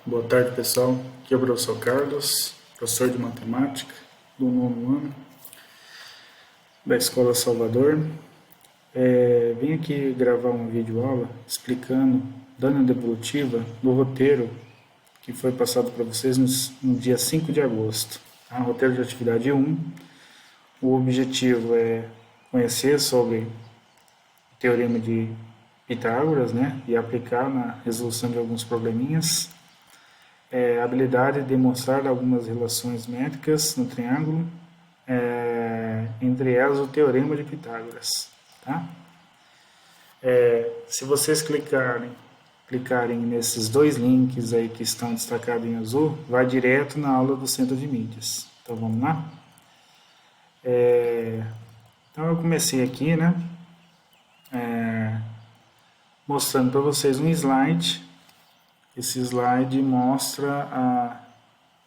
Boa tarde, pessoal. Aqui é o professor Carlos, professor de matemática do nono ano da Escola Salvador. Vim aqui gravar uma videoaula explicando, dando a devolutiva do roteiro que foi passado para vocês no dia 5 de agosto. Tá? Roteiro de atividade 1. O objetivo é conhecer sobre o teorema de Pitágoras, né, e aplicar na resolução de alguns probleminhas. A habilidade de demonstrar algumas relações métricas no triângulo, entre elas o teorema de Pitágoras. Tá? Se vocês clicarem nesses dois links aí que estão destacados em azul, vai direto na aula do Centro de Mídias. Então vamos lá? Então eu comecei aqui, né, mostrando para vocês um slide. Esse slide mostra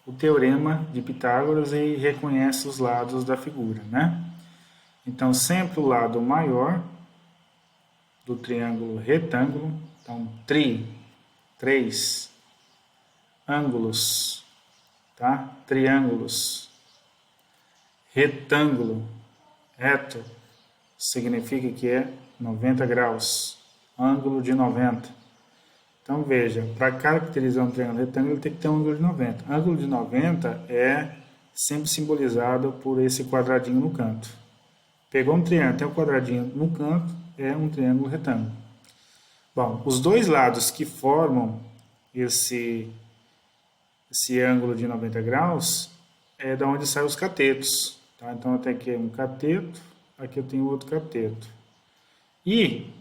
o teorema de Pitágoras e reconhece os lados da figura, né? Então, sempre o lado maior do triângulo retângulo, então, três ângulos, tá? Triângulos, retângulo, reto, significa que é 90 graus, ângulo de 90. Então, veja, para caracterizar um triângulo retângulo, ele tem que ter um ângulo de 90. Ângulo de 90 é sempre simbolizado por esse quadradinho no canto. Pegou um triângulo, tem um quadradinho no canto, é um triângulo retângulo. Bom, os dois lados que formam esse ângulo de 90 graus é da onde saem os catetos. Tá? Então, eu tenho aqui um cateto, aqui eu tenho outro cateto. E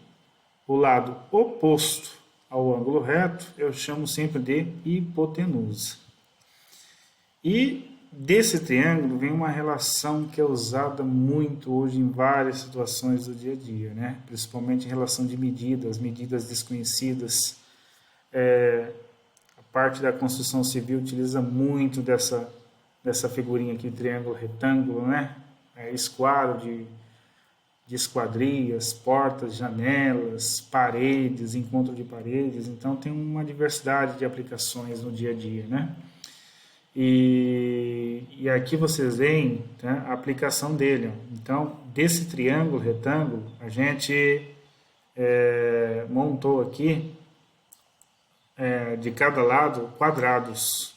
o lado oposto ao ângulo reto, eu chamo sempre de hipotenusa. E desse triângulo vem uma relação que é usada muito hoje em várias situações do dia a dia, né? Principalmente em relação de medidas desconhecidas. A parte da construção civil utiliza muito dessa figurinha aqui, triângulo retângulo, né? Esquadro de esquadrias, portas, janelas, paredes, encontro de paredes. Então, tem uma diversidade de aplicações no dia a dia, né? E aqui vocês veem, tá, a aplicação dele. Então, desse triângulo retângulo, a gente montou aqui, de cada lado, quadrados.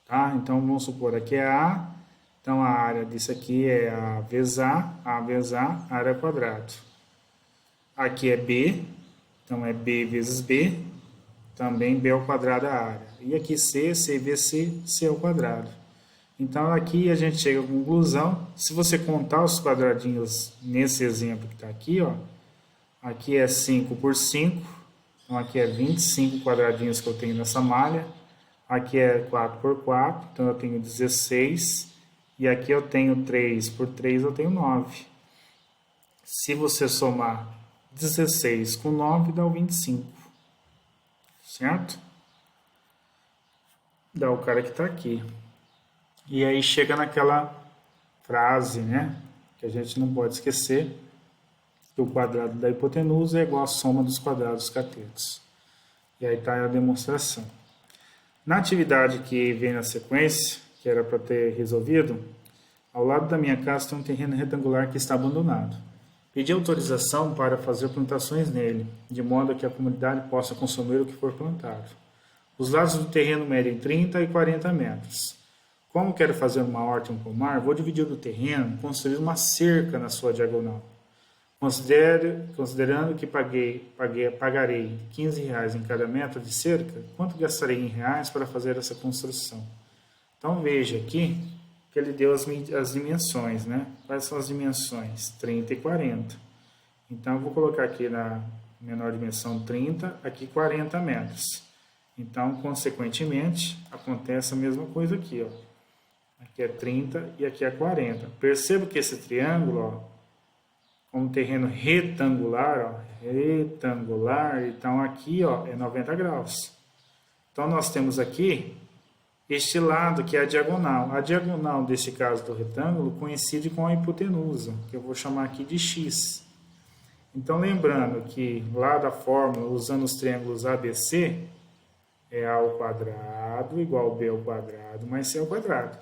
Tá? Então, vamos supor, aqui é A. Então, a área disso aqui é A vezes A vezes A, área quadrado. Aqui é B, então é B vezes B, também B ao quadrado a área. E aqui C, C vezes C, C ao quadrado. Então, aqui a gente chega à conclusão, se você contar os quadradinhos nesse exemplo que está aqui, ó, aqui é 5 por 5, então aqui é 25 quadradinhos que eu tenho nessa malha, aqui é 4 por 4, então eu tenho 16, e aqui eu tenho 3 por 3, eu tenho 9. Se você somar 16 com 9, dá o 25. Certo? Dá o cara que está aqui. E aí chega naquela frase, né? Que a gente não pode esquecer, que o quadrado da hipotenusa é igual à soma dos quadrados catetos. E aí está a demonstração. Na atividade que vem na sequência, que era para ter resolvido, ao lado da minha casa tem um terreno retangular que está abandonado. Pedi autorização para fazer plantações nele, de modo que a comunidade possa consumir o que for plantado. Os lados do terreno medem 30 e 40 metros. Como quero fazer uma horta e um pomar, vou dividir o terreno construir uma cerca na sua diagonal. Considerando que pagarei R$15 em cada metro de cerca, quanto gastarei em reais para fazer essa construção? Então veja aqui que ele deu as dimensões, né? Quais são as dimensões? 30 e 40. Então eu vou colocar aqui na menor dimensão 30, aqui 40 metros. Então, consequentemente, acontece a mesma coisa aqui, ó. Aqui é 30 e aqui é 40. Perceba que esse triângulo, ó, com um terreno retangular, então aqui, ó, é 90 graus. Então, nós temos aqui este lado que é a diagonal. A diagonal, desse caso do retângulo, coincide com a hipotenusa, que eu vou chamar aqui de x. Então, lembrando que lá da fórmula, usando os triângulos ABC, é A ao quadrado igual B ao quadrado mais C ao quadrado.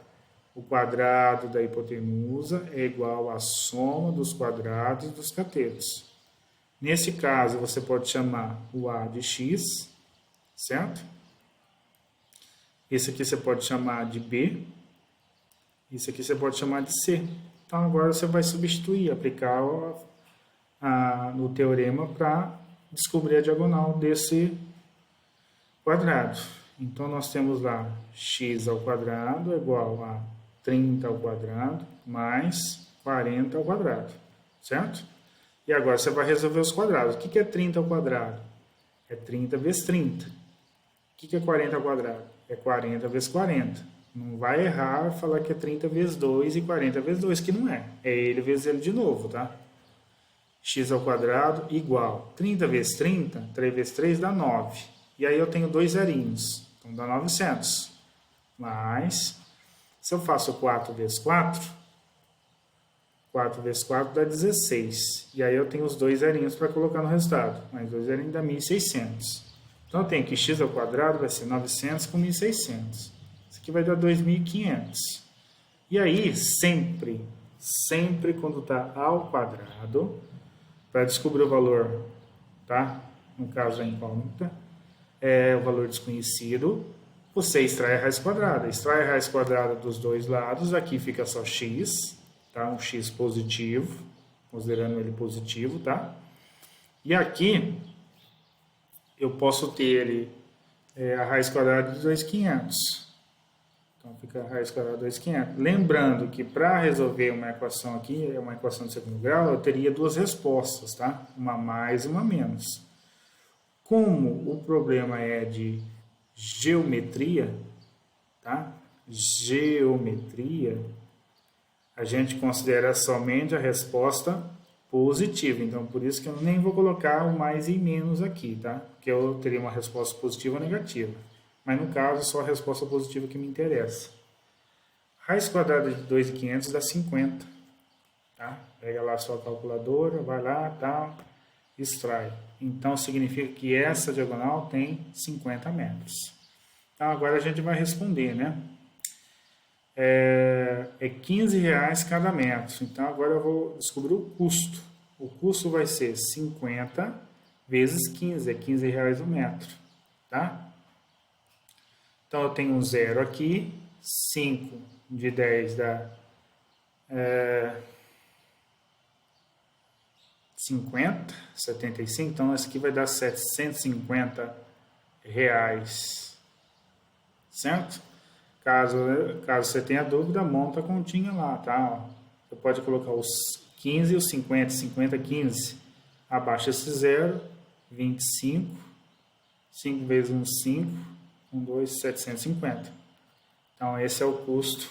O quadrado da hipotenusa é igual à soma dos quadrados dos catetos. Nesse caso, você pode chamar o A de x, certo? Esse aqui você pode chamar de B. Isso aqui você pode chamar de C. Então, agora você vai substituir, aplicar no teorema para descobrir a diagonal desse quadrado. Então, nós temos lá x ao quadrado é igual a 30 ao quadrado mais 40 ao quadrado, certo? E agora você vai resolver os quadrados. O que é 30 ao quadrado? É 30 vezes 30. O que é 40 ao quadrado? É 40 vezes 40. Não vai errar e falar que é 30 vezes 2 e 40 vezes 2, que não é. É ele vezes ele de novo, tá? X ao quadrado igual 30 vezes 30, 3 vezes 3 dá 9. E aí eu tenho dois zerinhos, então dá 900. Mas, se eu faço 4 vezes 4, 4 vezes 4 dá 16. E aí eu tenho os dois zerinhos para colocar no resultado. Mais dois zerinhos dá 1.600. Então eu tenho que x ao quadrado vai ser 900 com 1.600. Isso aqui vai dar 2.500. E aí, sempre quando está ao quadrado, para descobrir o valor, tá? No caso, a incógnita, é o valor desconhecido, você extrai a raiz quadrada. Extrai a raiz quadrada dos dois lados, aqui fica só x, tá? Um x positivo, considerando ele positivo, tá? E aqui, eu posso ter ele, a raiz quadrada de 2.500. Então, fica a raiz quadrada de 2.500. Lembrando que para resolver uma equação aqui, uma equação de segundo grau, eu teria duas respostas, tá? Uma mais e uma menos. Como o problema é de geometria, tá? Geometria, a gente considera somente a resposta positiva. Então, por isso que eu nem vou colocar o mais e menos aqui, tá? Porque eu teria uma resposta positiva ou negativa. Mas, no caso, só a resposta positiva que me interessa. Raiz quadrada de 2.500 dá 50. Tá? Pega lá a sua calculadora, vai lá, tal, extrai. Então, significa que essa diagonal tem 50 metros. Então, agora a gente vai responder, né? É R$15 cada metro. Então, agora eu vou descobrir o custo. O custo vai ser 50 vezes 15, é R$15 o metro. Tá? Então, eu tenho um zero aqui, 5 de 10 dá 50, 75, então esse aqui vai dar R$750, certo? Caso você tenha dúvida, monta a continha lá, tá? Você pode colocar os 15 e os 50, 50, 15, abaixa esse zero, 25, 5 vezes 1, 5, 1, 2, 750. Então, esse é o custo,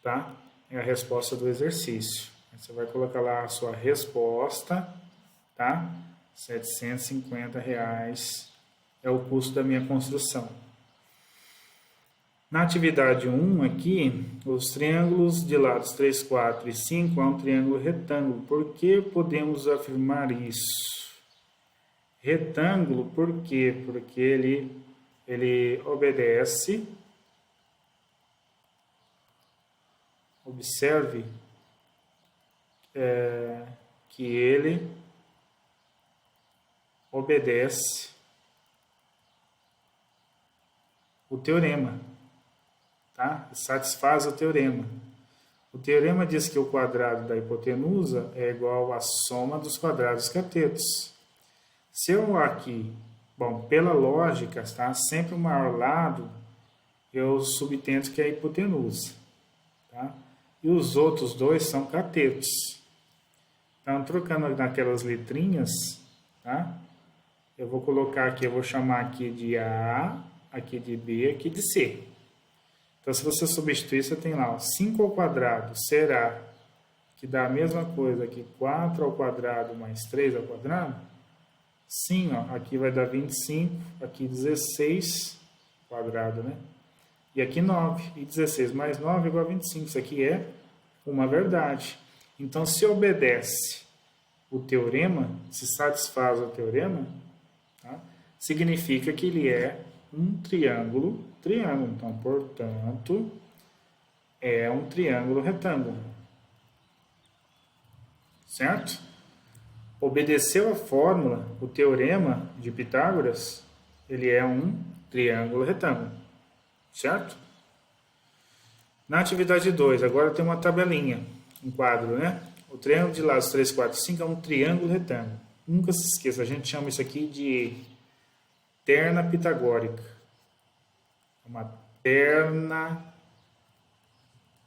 tá? É a resposta do exercício. Você vai colocar lá a sua resposta, tá? R$750 é o custo da minha construção. Na atividade 1 aqui, os triângulos de lados 3, 4 e 5 é um triângulo retângulo. Por que podemos afirmar isso? Retângulo, por quê? Porque ele obedece, observe que ele obedece o teorema, tá? Satisfaz o teorema. O teorema diz que o quadrado da hipotenusa é igual à soma dos quadrados dos catetos. Se eu aqui, bom, pela lógica, tá? Sempre o maior lado eu subtendo que é a hipotenusa, tá? E os outros dois são catetos. Então, trocando naquelas letrinhas, tá? Eu vou colocar aqui, eu vou chamar aqui de A, aqui de B, aqui de C. Então, se você substituir, você tem lá, ó, 5 ao quadrado, será que dá a mesma coisa que 4 ao quadrado mais 3 ao quadrado? Sim, ó, aqui vai dar 25, aqui 16 quadrado, né? E aqui 9, e 16 mais 9 igual a 25. Isso aqui é uma verdade. Então, se obedece o teorema, se satisfaz o teorema, tá? Significa que ele é um triângulo, Então, portanto, é um triângulo retângulo. Certo? Obedeceu a fórmula, o teorema de Pitágoras, ele é um triângulo retângulo. Certo? Na atividade 2, agora tem uma tabelinha, um quadro, né? O triângulo de lados 3, 4 e 5 é um triângulo retângulo. Nunca se esqueça, a gente chama isso aqui de terna pitagórica. Uma terna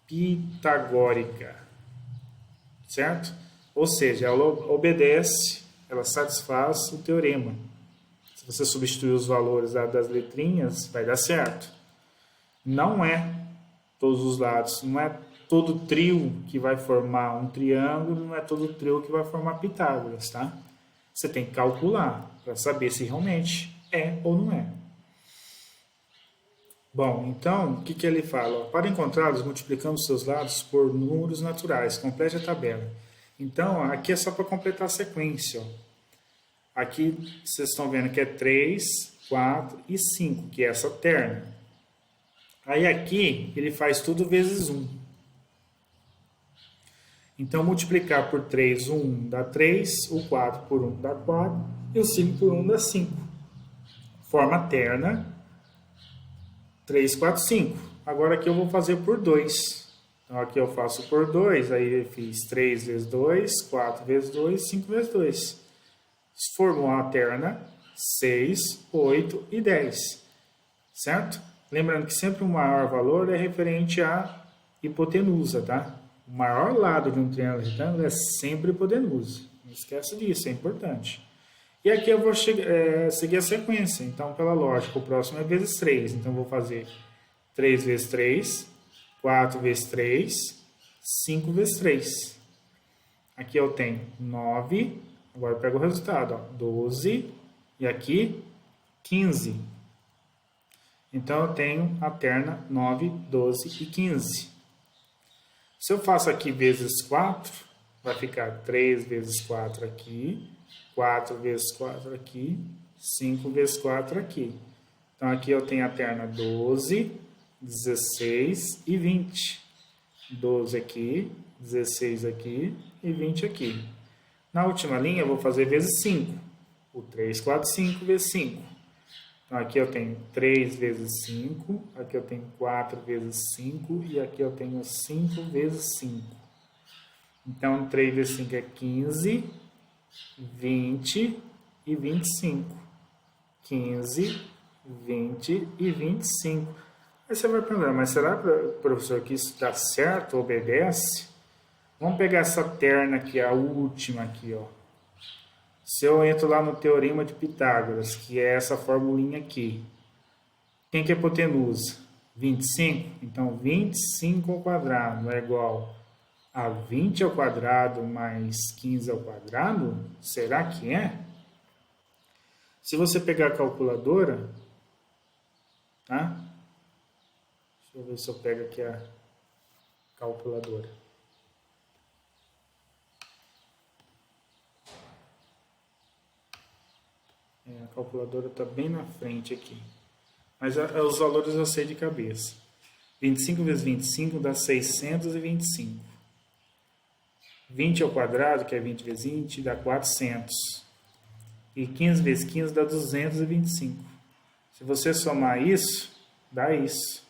pitagórica. Certo? Ou seja, ela obedece, ela satisfaz o teorema. Se você substituir os valores das letrinhas, vai dar certo. Não é todos os lados, não é todo trio que vai formar um triângulo, não é todo trio que vai formar Pitágoras, tá? Você tem que calcular para saber se realmente é ou não é. Bom, então, o que ele fala? Para encontrá-los, multiplicamos seus lados por números naturais. Complete a tabela. Então, aqui é só para completar a sequência. Ó. Aqui, vocês estão vendo que é 3, 4 e 5, que é essa terna. Aí aqui, ele faz tudo vezes 1. Então, multiplicar por 3, 1 dá 3, o 4 por 1 dá 4 e o 5 por 1 dá 5. Forma terna 3, 4, 5. Agora aqui eu vou fazer por 2. Então aqui eu faço por 2, aí eu fiz 3 vezes 2, 4 vezes 2, 5 vezes 2. Formou a terna 6, 8 e 10. Certo? Lembrando que sempre o maior valor é referente à hipotenusa, tá? O maior lado de um triângulo retângulo é sempre hipotenusa. Não esqueça disso, é importante. E aqui eu vou seguir a sequência. Então, pela lógica, o próximo é vezes 3. Então, eu vou fazer 3 vezes 3, 4 vezes 3, 5 vezes 3. Aqui eu tenho 9. Agora eu pego o resultado. Ó, 12. E aqui, 15. Então, eu tenho a terna 9, 12 e 15. Se eu faço aqui vezes 4, vai ficar 3 vezes 4 aqui, 4 vezes 4 aqui, 5 vezes 4 aqui. Então, aqui eu tenho a terna 12, 16 e 20. 12 aqui, 16 aqui e 20 aqui. Na última linha, eu vou fazer vezes 5. O 3, 4, 5 vezes 5. Então, aqui eu tenho 3 vezes 5, aqui eu tenho 4 vezes 5 e aqui eu tenho 5 vezes 5. Então, 3 vezes 5 é 15, 20 e 25. 15, 20 e 25. Aí você vai perguntar, mas será, professor, que isso dá certo, obedece? Vamos pegar essa terna aqui, a última aqui, ó. Se eu entro lá no Teorema de Pitágoras, que é essa formulinha aqui, quem que é hipotenusa? 25? Então, 25 ao quadrado é igual a 20 ao quadrado mais 15 ao quadrado? Será que é? Se você pegar a calculadora, tá? Deixa eu ver se eu pego aqui a calculadora. A calculadora está bem na frente aqui. Mas os valores eu sei de cabeça. 25 vezes 25 dá 625. 20 ao quadrado, que é 20 vezes 20, dá 400. E 15 vezes 15 dá 225. Se você somar isso, dá isso.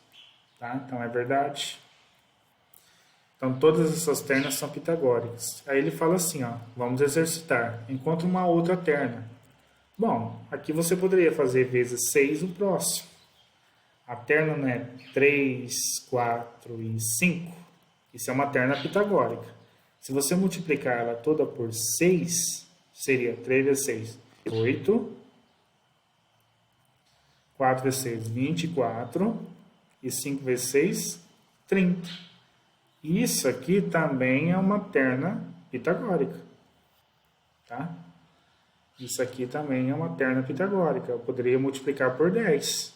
Tá? Então, é verdade. Então, todas essas ternas são pitagóricas. Aí ele fala assim, ó, vamos exercitar. Encontre uma outra terna. Bom, aqui você poderia fazer vezes 6 o próximo. A terna não é 3, 4 e 5. Isso é uma terna pitagórica. Se você multiplicar ela toda por 6, seria 3 vezes 6, 8. 4 vezes 6, 24. E 5 vezes 6, 30. Isso aqui também é uma terna pitagórica. Tá? Isso aqui também é uma terna pitagórica. Eu poderia multiplicar por 10.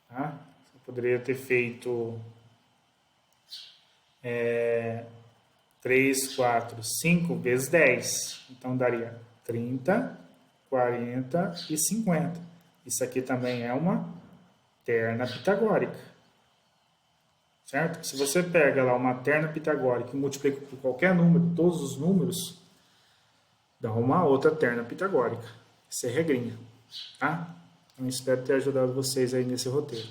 Tá? Eu poderia ter feito 3, 4, 5 vezes 10. Então, daria 30, 40 e 50. Isso aqui também é uma terna pitagórica, certo? Se você pega lá uma terna pitagórica e multiplica por qualquer número, todos os números, dá uma outra terna pitagórica. Isso é regrinha, tá? Então, espero ter ajudado vocês aí nesse roteiro.